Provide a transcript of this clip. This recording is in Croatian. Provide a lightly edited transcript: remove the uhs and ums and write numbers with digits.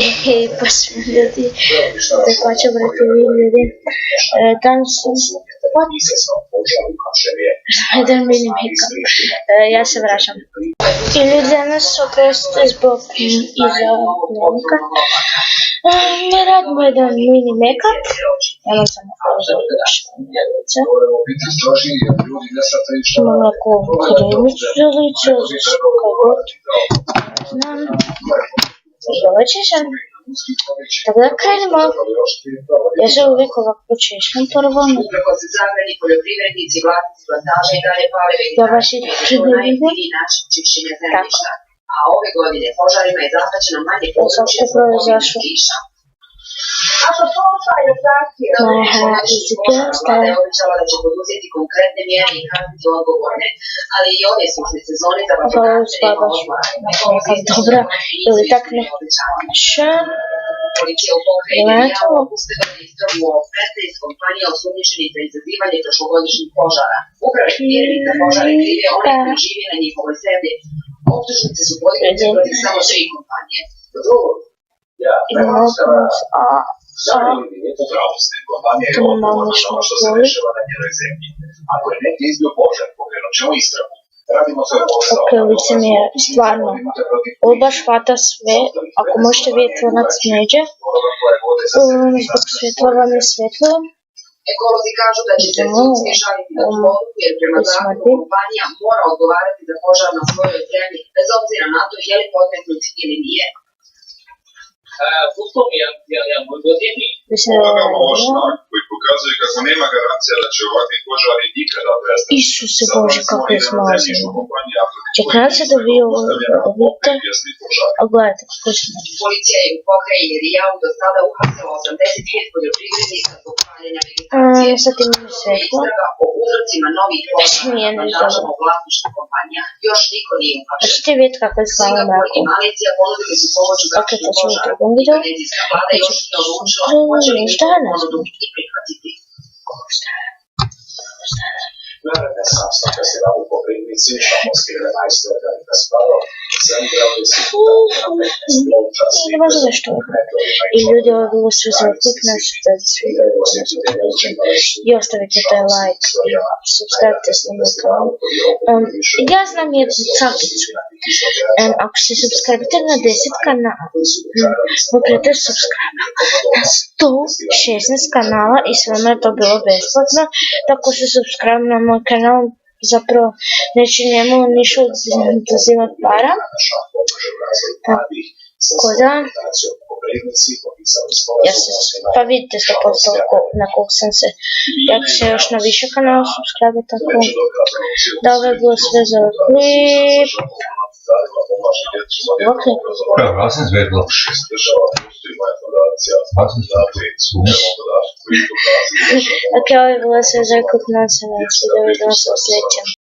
I pozdrav ljudi, također brate ljudi, danas sam jedan mini make-up, ja se vraćam. I ljudi danas oprostite zbog iza dnevnika, ne radimo jedan mini make-up, ja vam samo uzeti lice, imam neku kremicu za lice, kako god, znam. Dođežem. Tako da krenemo. Ja se uvijek ovako počešljam prvo. Da baš i predvidimo. Tako. Ja sam upravo izašla. Moja izgleda je obećala da će poduzeti konkretne mjere i kazniti odgovorne, ali i ove služne sezone za vatrogasce neka dobra ili tak neša. Policija u pokrajini Rijeka uspjela istragu o 15 kompanija osumnjičenih za izazivanje prošlogodišnjih požara. Uprave firmi za požare krive one koji žive na njihovoj zemlji. Optužnice su podignute protiv samo 3 kompanije. Upravo ste, kompanija je odgovorna za ono što se dešava na njenoj zemlji. Ako je negdje izbio požar, pokrenut ćemo istragu. Radimo svoj posao. Ok, lice mi je stvarno. Ovo baš hvata sve. Ako možete vidjeti onak smeđe. Zbog svjetla vam je svjetlo. Ekolozi kažu da će se sudski žaliti na odluku jer prema zakonu kompanija mora odgovarati za požar na svojoj zemlji, bez obzira na to je li poteknut ili nije. Koji pokazuje kako nema garancija da će ovakvi požari nikada prestati. Isuse Bože, kako je smazano. Čekaj se da vi ovo vidite. A gledajte kako je smazano. Policija je u pokrajini Rijavu do sada uhapsila 85 poljoprivrednika zbog paljenja vegetacije. Sad imamo svetlo. Istraga o uzrocima novih požara na državnom vlasništvu kompanija još niko nije uhapšen. A ćete vidjeti kako je stvarno Singapur mrako. i Malezija ponudili su pomoć u gašenju požara. Indonezijska vlada još nije odlučila hoće li njihovu ponudu i prihvatiti. Renesansnom festivalu u Koprivnici, šamonski 11. organika Sparo, zaigrali su Ne može nešto. I ljudi, ovo je bilo sve za klikneš, da svi i ostavite taj like i subscribe-te se na kanal. Ja znam jednu cakicu. Ako se subscribe-te na 10 kanala, pokrijete subscribe na 116 kanala i svema je to bilo besplatno. Tako se subscribe na moj kanal, zapravo neće njemu ništa odazimat para. Tako da, pa vidite 100% na kog sam se, ja ću se još na više kanala subscribe, tako da ovo je bilo sve za klip. Ja sam zvedla. Ok, ovo je bilo sve za klip, nadam se da ću da vidimo se u sljedećem.